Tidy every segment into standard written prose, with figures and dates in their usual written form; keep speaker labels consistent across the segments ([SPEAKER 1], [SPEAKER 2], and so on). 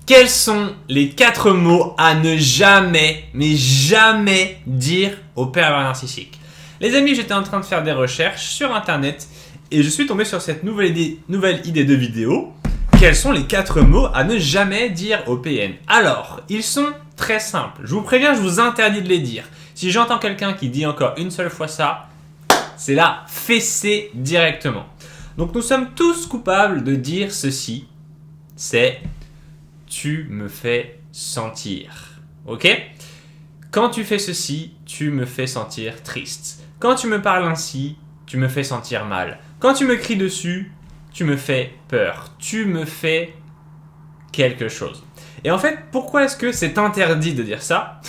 [SPEAKER 1] Quels sont les 4 mots à ne jamais, mais jamais dire au pervers narcissique? Les amis, j'étais en train de faire des recherches sur internet et je suis tombé sur cette nouvelle idée de vidéo. Quels sont les 4 mots à ne jamais dire au PN? Alors, ils sont très simples. Je vous préviens, je vous interdis de les dire. Si j'entends quelqu'un qui dit encore une seule fois ça, c'est la fessée directement. Donc nous sommes tous coupables de dire ceci. C'est « tu me fais sentir ». Ok? Quand tu fais ceci, tu me fais sentir triste. Quand tu me parles ainsi, tu me fais sentir mal. Quand tu me cries dessus, tu me fais peur. Tu me fais quelque chose. Et en fait, pourquoi est-ce que c'est interdit de dire ça?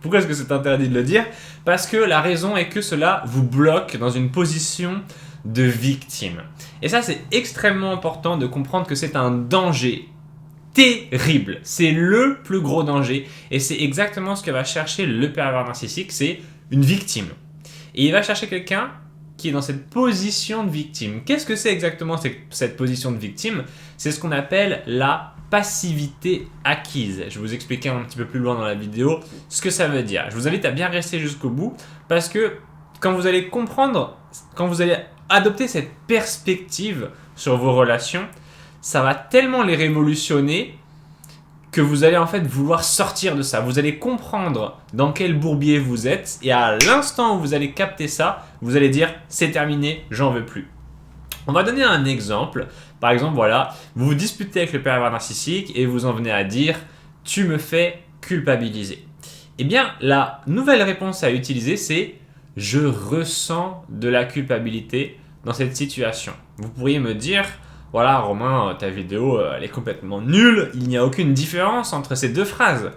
[SPEAKER 1] Pourquoi est-ce que c'est interdit de le dire? Parce que la raison est que cela vous bloque dans une position de victime. Et ça, c'est extrêmement important de comprendre que c'est un danger terrible. C'est le plus gros danger. Et c'est exactement ce que va chercher le pervers narcissique, c'est une victime. Et il va chercher quelqu'un qui est dans cette position de victime. Qu'est-ce que c'est exactement cette position de victime? C'est ce qu'on appelle la passivité acquise. Je vais vous expliquer un petit peu plus loin dans la vidéo ce que ça veut dire. Je vous invite à bien rester jusqu'au bout parce que quand vous allez comprendre, quand vous allez adopter cette perspective sur vos relations, ça va tellement les révolutionner que vous allez en fait vouloir sortir de ça. Vous allez comprendre dans quel bourbier vous êtes et à l'instant où vous allez capter ça, vous allez dire c'est terminé, j'en veux plus. On va donner un exemple. Par exemple, voilà, vous vous disputez avec le pervers narcissique et vous en venez à dire « tu me fais culpabiliser ». Eh bien, la nouvelle réponse à utiliser, c'est « je ressens de la culpabilité dans cette situation ». Vous pourriez me dire « voilà, Romain, ta vidéo, elle est complètement nulle, il n'y a aucune différence entre ces deux phrases.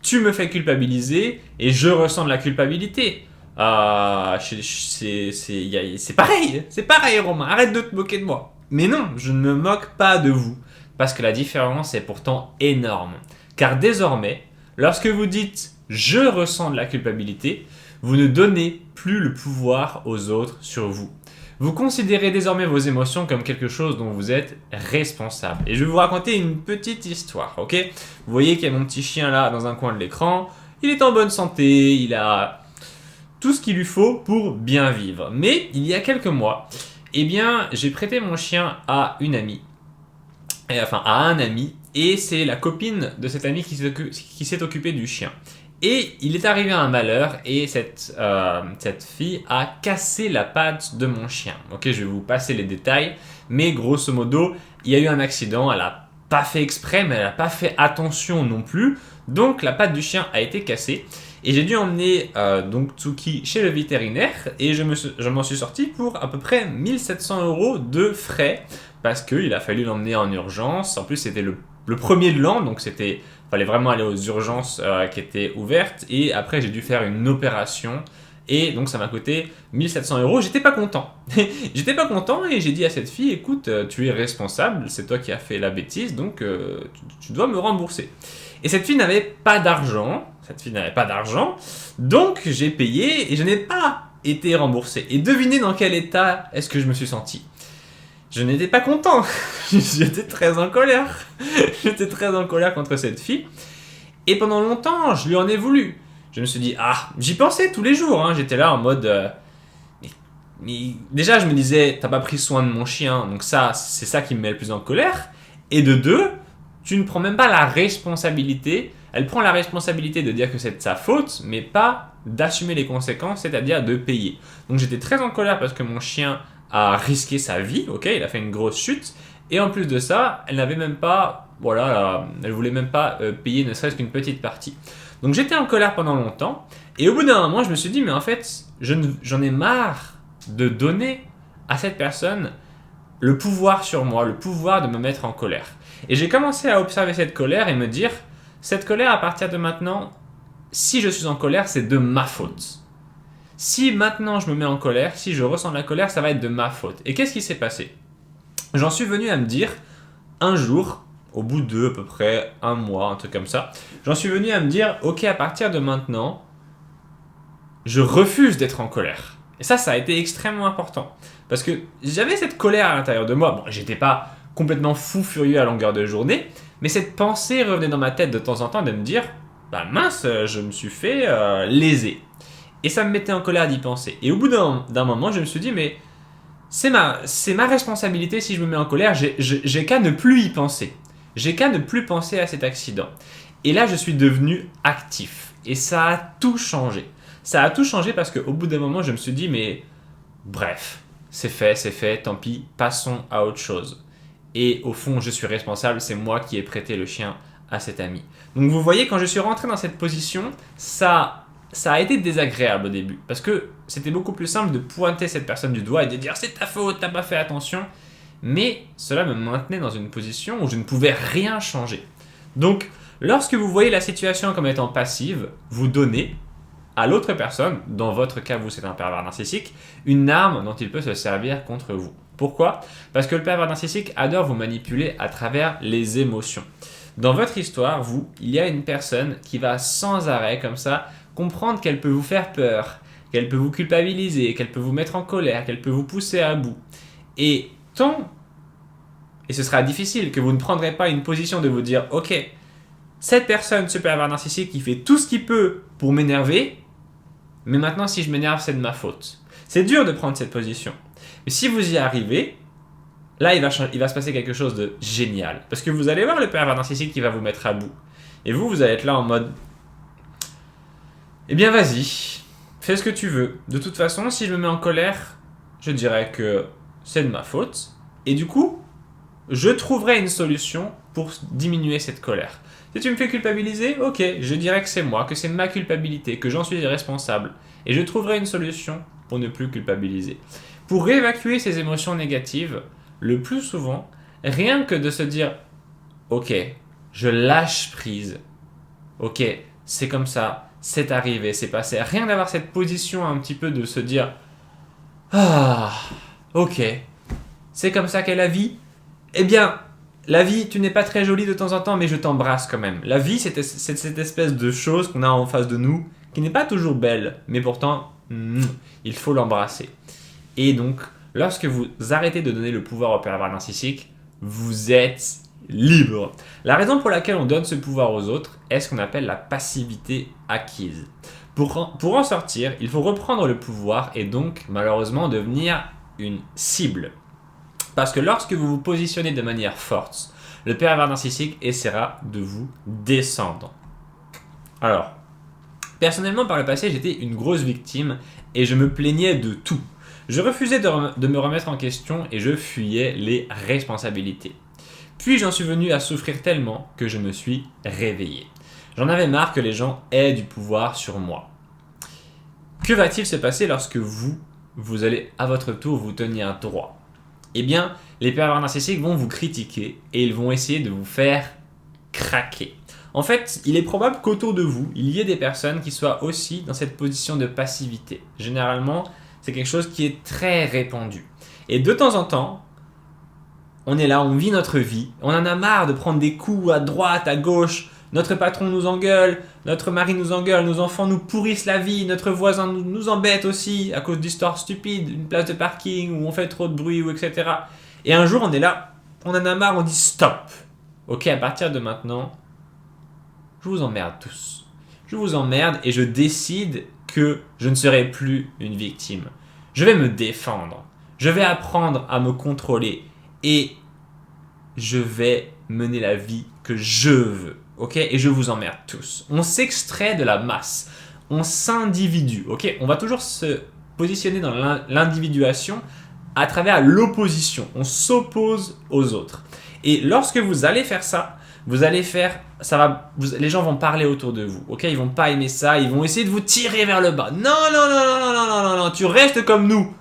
[SPEAKER 1] Tu me fais culpabiliser et je ressens de la culpabilité ». C'est pareil Romain, arrête de te moquer de moi. Mais non, je ne me moque pas de vous, parce que la différence est pourtant énorme. Car désormais, lorsque vous dites « je ressens de la culpabilité », vous ne donnez plus le pouvoir aux autres sur vous. Vous considérez désormais vos émotions comme quelque chose dont vous êtes responsable. Et je vais vous raconter une petite histoire, ok? Vous voyez qu'il y a mon petit chien là dans un coin de l'écran, il est en bonne santé, il a tout ce qu'il lui faut pour bien vivre. Mais il y a quelques mois, eh bien, j'ai prêté mon chien à une amie, à un ami, et c'est la copine de cet ami qui s'est occupée du chien. Et il est arrivé un malheur et cette fille a cassé la patte de mon chien. Ok, je vais vous passer les détails, mais grosso modo, il y a eu un accident, elle n'a pas fait exprès, mais elle n'a pas fait attention non plus, donc la patte du chien a été cassée. Et j'ai dû emmener donc Tsuki chez le vétérinaire et je m'en suis sorti pour à peu près 1700 € de frais parce qu'il a fallu l'emmener en urgence. En plus, c'était le premier de l'an, donc fallait vraiment aller aux urgences qui étaient ouvertes. Et après, j'ai dû faire une opération et donc ça m'a coûté 1700 €. J'étais pas content. J'étais pas content et j'ai dit à cette fille, écoute, tu es responsable, c'est toi qui as fait la bêtise, donc tu dois me rembourser. Et cette fille n'avait pas d'argent. Donc j'ai payé et je n'ai pas été remboursé. Et devinez dans quel état est-ce que je me suis senti? Je n'étais pas content. J'étais très en colère. J'étais très en colère contre cette fille. Et pendant longtemps, je lui en ai voulu. Je me suis dit, j'y pensais tous les jours. Hein. J'étais là en mode... mais déjà, je me disais, t'as pas pris soin de mon chien. Donc ça, c'est ça qui me met le plus en colère. Et de deux, tu ne prends même pas la responsabilité. Elle prend la responsabilité de dire que c'est de sa faute, mais pas d'assumer les conséquences, c'est-à-dire de payer. Donc j'étais très en colère parce que mon chien a risqué sa vie, ok, il a fait une grosse chute, et en plus de ça, elle n'avait même pas, elle voulait même pas payer ne serait-ce qu'une petite partie. Donc j'étais en colère pendant longtemps, et au bout d'un moment, je me suis dit, mais en fait, j'en ai marre de donner à cette personne le pouvoir sur moi, le pouvoir de me mettre en colère. Et j'ai commencé à observer cette colère et me dire, cette colère, à partir de maintenant, si je suis en colère, c'est de ma faute. Si maintenant je me mets en colère, si je ressens de la colère, ça va être de ma faute. Et qu'est-ce qui s'est passé? J'en suis venu à me dire, un jour, au bout de à peu près un mois, un truc comme ça, j'en suis venu à me dire, ok, à partir de maintenant, je refuse d'être en colère. Et ça a été extrêmement important. Parce que j'avais cette colère à l'intérieur de moi. Bon, j'étais pas complètement fou furieux à longueur de journée, Mais cette pensée revenait dans ma tête de temps en temps de me dire, bah mince, je me suis fait léser. Et ça me mettait en colère d'y penser. Et au bout d'un moment, je me suis dit, mais c'est ma responsabilité si je me mets en colère, j'ai qu'à ne plus y penser. J'ai qu'à ne plus penser à cet accident. Et là, je suis devenu actif. Et ça a tout changé. Ça a tout changé parce qu'au bout d'un moment, je me suis dit, mais bref, c'est fait, tant pis, passons à autre chose. Et au fond, je suis responsable, c'est moi qui ai prêté le chien à cet ami. Donc vous voyez, quand je suis rentré dans cette position, ça a été désagréable au début. Parce que c'était beaucoup plus simple de pointer cette personne du doigt et de dire c'est ta faute, t'as pas fait attention. Mais cela me maintenait dans une position où je ne pouvais rien changer. Donc, lorsque vous voyez la situation comme étant passive, vous donnez à l'autre personne, dans votre cas vous c'est un pervers narcissique, une arme dont il peut se servir contre vous. Pourquoi ? Parce que le pervers narcissique adore vous manipuler à travers les émotions. Dans votre histoire, il y a une personne qui va sans arrêt comme ça comprendre qu'elle peut vous faire peur, qu'elle peut vous culpabiliser, qu'elle peut vous mettre en colère, qu'elle peut vous pousser à bout. Et ce sera difficile que vous ne prendrez pas une position de vous dire ok, cette personne, ce pervers narcissique, il fait tout ce qu'il peut pour m'énerver, mais maintenant si je m'énerve, c'est de ma faute. C'est dur de prendre cette position. Mais si vous y arrivez, là il va se passer quelque chose de génial. Parce que vous allez voir le pervers narcissique qui va vous mettre à bout. Et vous allez être là en mode eh bien vas-y, fais ce que tu veux. De toute façon, si je me mets en colère, je dirais que c'est de ma faute. Et du coup, je trouverai une solution pour diminuer cette colère. Si tu me fais culpabiliser, ok, je dirais que c'est moi, que c'est ma culpabilité, que j'en suis responsable. Et je trouverai une solution pour ne plus culpabiliser. Pour évacuer ces émotions négatives, le plus souvent, rien que de se dire ok, je lâche prise. Ok, c'est comme ça, c'est arrivé, c'est passé. Rien d'avoir cette position un petit peu de se dire ah, ok, c'est comme ça qu'est la vie. Eh bien, la vie, tu n'es pas très jolie de temps en temps, mais je t'embrasse quand même. La vie, c'est cette espèce de chose qu'on a en face de nous, qui n'est pas toujours belle, mais pourtant, il faut l'embrasser. Et donc, lorsque vous arrêtez de donner le pouvoir au pervers narcissique, vous êtes libre. La raison pour laquelle on donne ce pouvoir aux autres est ce qu'on appelle la passivité acquise. Pour en sortir, il faut reprendre le pouvoir et donc, malheureusement, devenir une cible. Parce que lorsque vous vous positionnez de manière forte, le pervers narcissique essaiera de vous descendre. Alors, personnellement, par le passé, j'étais une grosse victime et je me plaignais de tout. Je refusais de me remettre en question et je fuyais les responsabilités. Puis j'en suis venu à souffrir tellement que je me suis réveillé. J'en avais marre que les gens aient du pouvoir sur moi. Que va-t-il se passer lorsque vous allez à votre tour vous tenir droit ? Eh bien, les pervers narcissiques vont vous critiquer et ils vont essayer de vous faire craquer. En fait, il est probable qu'autour de vous, il y ait des personnes qui soient aussi dans cette position de passivité. Généralement, c'est quelque chose qui est très répandu. Et de temps en temps, on est là, on vit notre vie, on en a marre de prendre des coups à droite, à gauche, notre patron nous engueule, notre mari nous engueule, nos enfants nous pourrissent la vie, notre voisin nous embête aussi à cause d'histoires stupides, une place de parking où on fait trop de bruit, ou etc. Et un jour, on est là, on en a marre, on dit stop. Ok, à partir de maintenant, je vous emmerde tous. Je vous emmerde et je décide que je ne serai plus une victime. Je vais me défendre. Je vais apprendre à me contrôler et je vais mener la vie que je veux. Ok, et je vous emmerde tous. On s'extrait de la masse. On s'individue. Ok, on va toujours se positionner dans l'individuation à travers l'opposition. On s'oppose aux autres. Et lorsque vous allez faire ça, les gens vont parler autour de vous. Ok, ils vont pas aimer ça. Ils vont essayer de vous tirer vers le bas. Non, non, non, non, non, non, non, non, non. Tu restes comme nous.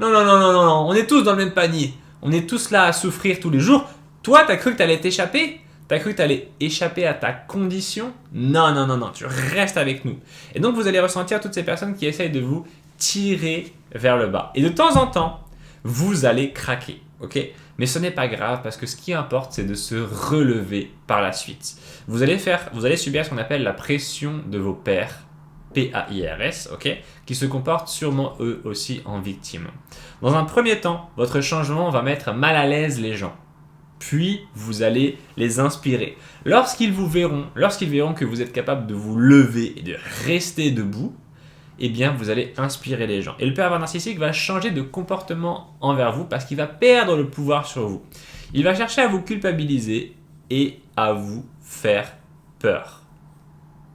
[SPEAKER 1] Non, non, non, non, non, non. On est tous dans le même panier. On est tous là à souffrir tous les jours. Toi, t'as cru que t'allais t'échapper ? T'as cru que t'allais échapper à ta condition ? Non, non, non, non, tu restes avec nous. Et donc, vous allez ressentir toutes ces personnes qui essayent de vous tirer vers le bas. Et de temps en temps, vous allez craquer, ok ? Mais ce n'est pas grave parce que ce qui importe, c'est de se relever par la suite. Vous allez subir ce qu'on appelle la pression de vos pairs, P-A-I-R-S, ok ? Qui se comportent sûrement eux aussi en victimes. Dans un premier temps, votre changement va mettre mal à l'aise les gens. puis vous allez les inspirer. Lorsqu'ils verront que vous êtes capable de vous lever et de rester debout, eh bien vous allez inspirer les gens. Et le pervers narcissique va changer de comportement envers vous parce qu'il va perdre le pouvoir sur vous. Il va chercher à vous culpabiliser et à vous faire peur.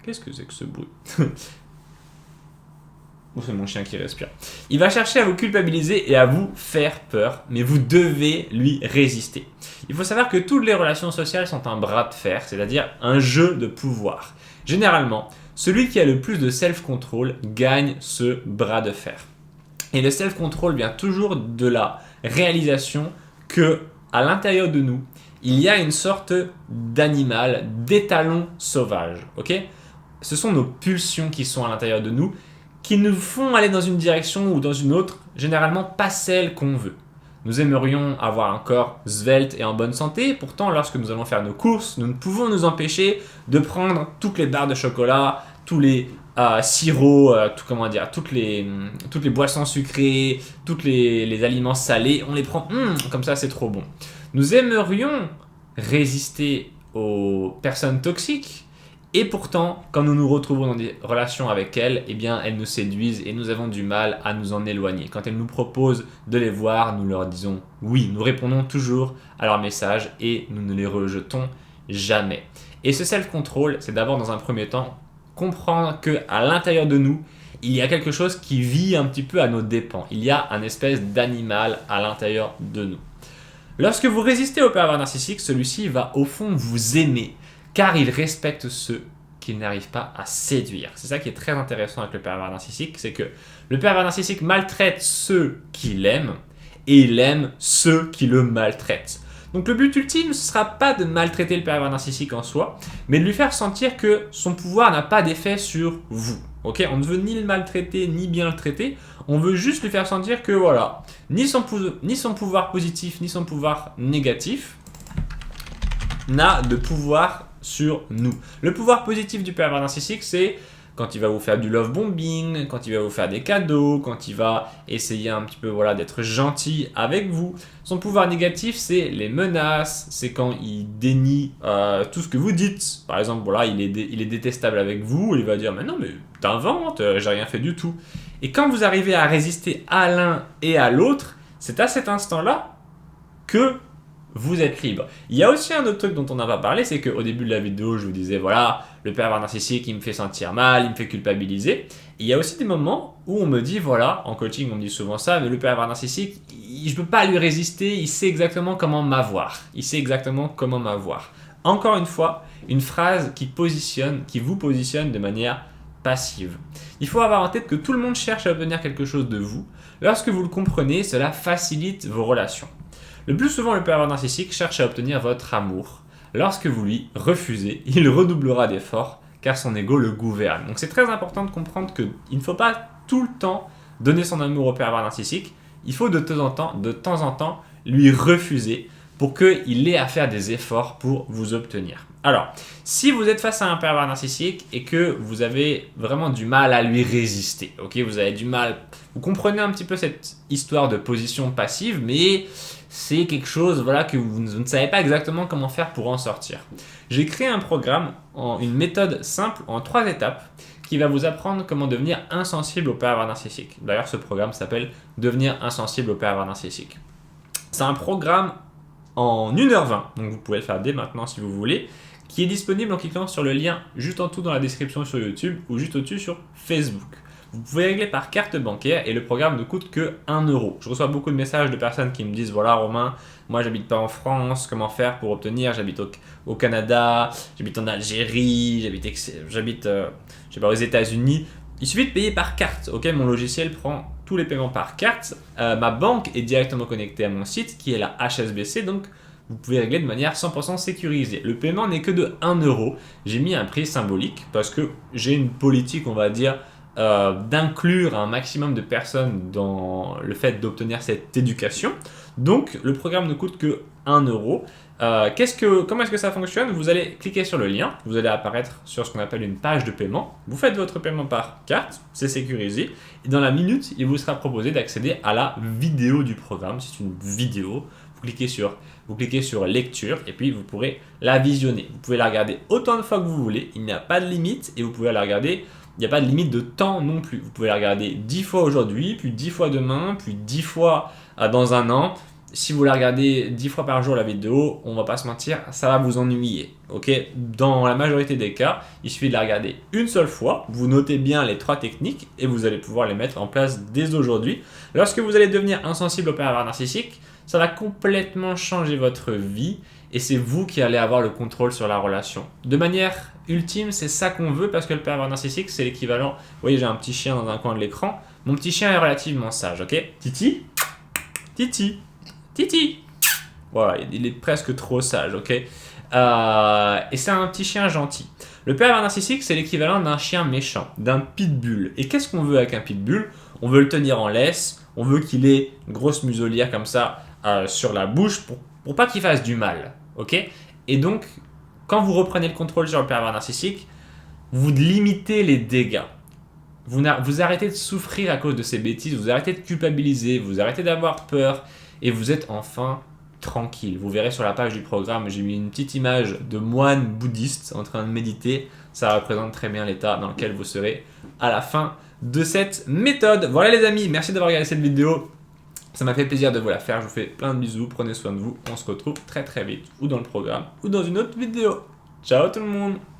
[SPEAKER 1] Qu'est-ce que c'est que ce bruit? C'est mon chien qui respire. Il va chercher à vous culpabiliser et à vous faire peur, mais vous devez lui résister. Il faut savoir que toutes les relations sociales sont un bras de fer, c'est-à-dire un jeu de pouvoir. Généralement, celui qui a le plus de self-control gagne ce bras de fer. Et le self-control vient toujours de la réalisation que, à l'intérieur de nous, il y a une sorte d'animal, d'étalon sauvage. Okay, ce sont nos pulsions qui sont à l'intérieur de nous, qui nous font aller dans une direction ou dans une autre, généralement pas celle qu'on veut. Nous aimerions avoir un corps svelte et en bonne santé, pourtant lorsque nous allons faire nos courses, nous ne pouvons nous empêcher de prendre toutes les barres de chocolat, tous les sirops, toutes les boissons sucrées, tous les aliments salés, on les prend, comme ça c'est trop bon. Nous aimerions résister aux personnes toxiques, et pourtant, quand nous nous retrouvons dans des relations avec elles, eh bien, elles nous séduisent et nous avons du mal à nous en éloigner. Quand elles nous proposent de les voir, nous leur disons oui. Nous répondons toujours à leurs messages et nous ne les rejetons jamais. Et ce self-control, c'est d'abord dans un premier temps comprendre qu'à l'intérieur de nous, il y a quelque chose qui vit un petit peu à nos dépens. Il y a un espèce d'animal à l'intérieur de nous. Lorsque vous résistez au pervers narcissique, celui-ci va au fond vous aimer, car il respecte ceux qu'il n'arrive pas à séduire. C'est ça qui est très intéressant avec le pervers narcissique, c'est que le pervers narcissique maltraite ceux qu'il aime et il aime ceux qui le maltraitent. Donc le but ultime, ce ne sera pas de maltraiter le pervers narcissique en soi, mais de lui faire sentir que son pouvoir n'a pas d'effet sur vous. Okay, on ne veut ni le maltraiter, ni bien le traiter, on veut juste lui faire sentir que voilà, ni son pouvoir positif, ni son pouvoir négatif n'a de pouvoir sur nous. Le pouvoir positif du pervers narcissique, c'est quand il va vous faire du love bombing, quand il va vous faire des cadeaux, quand il va essayer un petit peu d'être gentil avec vous. Son pouvoir négatif, c'est les menaces, c'est quand il dénie tout ce que vous dites. Par exemple, il est détestable avec vous, il va dire « Mais non, mais t'inventes, j'ai rien fait du tout ». Et quand vous arrivez à résister à l'un et à l'autre, c'est à cet instant-là que vous êtes libre. Il y a aussi un autre truc dont on n'a pas parlé, c'est qu'au début de la vidéo, je vous disais, le pervers narcissique, il me fait sentir mal, il me fait culpabiliser. Et il y a aussi des moments où on me dit, en coaching, on me dit souvent ça, mais le pervers narcissique, je ne peux pas lui résister, il sait exactement comment m'avoir. Encore une fois, une phrase qui vous positionne de manière passive. Il faut avoir en tête que tout le monde cherche à obtenir quelque chose de vous. Lorsque vous le comprenez, cela facilite vos relations. Le plus souvent, le pervers narcissique cherche à obtenir votre amour. Lorsque vous lui refusez, il redoublera d'efforts car son ego le gouverne. Donc c'est très important de comprendre qu'il ne faut pas tout le temps donner son amour au pervers narcissique. Il faut de temps en temps lui refuser pour qu'il ait à faire des efforts pour vous obtenir. Alors, si vous êtes face à un pervers narcissique et que vous avez vraiment du mal à lui résister, vous avez du mal, vous comprenez un petit peu cette histoire de position passive, mais c'est quelque chose que vous ne savez pas exactement comment faire pour en sortir. J'ai créé un programme, une méthode simple en 3 étapes qui va vous apprendre comment devenir insensible au pervers narcissique. D'ailleurs, ce programme s'appelle « Devenir insensible au pervers narcissique ». C'est un programme en 1h20, donc vous pouvez le faire dès maintenant si vous voulez, qui est disponible en cliquant sur le lien juste en dessous dans la description sur YouTube ou juste au-dessus sur Facebook. Vous pouvez régler par carte bancaire et le programme ne coûte que 1 €. Je reçois beaucoup de messages de personnes qui me disent « Voilà Romain, moi j'habite pas en France, comment faire pour obtenir? J'habite au Canada, j'habite en Algérie, j'habite aux États-Unis. » Il suffit de payer par carte. Mon logiciel prend tous les paiements par carte. Ma banque est directement connectée à mon site qui est la HSBC, donc vous pouvez régler de manière 100% sécurisée. Le paiement n'est que de 1 €. J'ai mis un prix symbolique parce que j'ai une politique, on va dire, d'inclure un maximum de personnes dans le fait d'obtenir cette éducation. Donc, le programme ne coûte que 1 €. Comment est-ce que ça fonctionne? Vous allez cliquer sur le lien, vous allez apparaître sur ce qu'on appelle une page de paiement. Vous faites votre paiement par carte, c'est sécurisé. Et dans la minute, il vous sera proposé d'accéder à la vidéo du programme. C'est une vidéo. vous cliquez sur lecture et puis vous pourrez la visionner. Vous pouvez la regarder autant de fois que vous voulez, il n'y a pas de limite et vous pouvez la regarder, il n'y a pas de limite de temps non plus. Vous pouvez la regarder 10 fois aujourd'hui, puis 10 fois demain, puis 10 fois dans un an. Si vous la regardez 10 fois par jour la vidéo, on va pas se mentir, ça va vous ennuyer. Ok, dans la majorité des cas, il suffit de la regarder une seule fois. Vous notez bien les 3 techniques et vous allez pouvoir les mettre en place dès aujourd'hui. Lorsque vous allez devenir insensible au pervers narcissique, ça va complètement changer votre vie et c'est vous qui allez avoir le contrôle sur la relation. De manière ultime, c'est ça qu'on veut parce que le pervers narcissique, c'est l'équivalent. Vous voyez, j'ai un petit chien dans un coin de l'écran. Mon petit chien est relativement sage, ok? Titi, Titi. Titi. Voilà, il est presque trop sage, ok. Et c'est un petit chien gentil. Le pervers narcissique, c'est l'équivalent d'un chien méchant, d'un pitbull. Et qu'est-ce qu'on veut avec un pitbull? On veut le tenir en laisse, on veut qu'il ait une grosse muselière comme ça sur la bouche pour pas qu'il fasse du mal, ok. Et donc, quand vous reprenez le contrôle sur le pervers narcissique, vous limitez les dégâts. Vous arrêtez de souffrir à cause de ces bêtises, vous arrêtez de culpabiliser, vous arrêtez d'avoir peur. Et vous êtes enfin tranquille. Vous verrez sur la page du programme, j'ai mis une petite image de moine bouddhiste en train de méditer. Ça représente très bien l'état dans lequel vous serez à la fin de cette méthode. Voilà les amis, merci d'avoir regardé cette vidéo. Ça m'a fait plaisir de vous la faire. Je vous fais plein de bisous, prenez soin de vous. On se retrouve très très vite, ou dans le programme, ou dans une autre vidéo. Ciao tout le monde!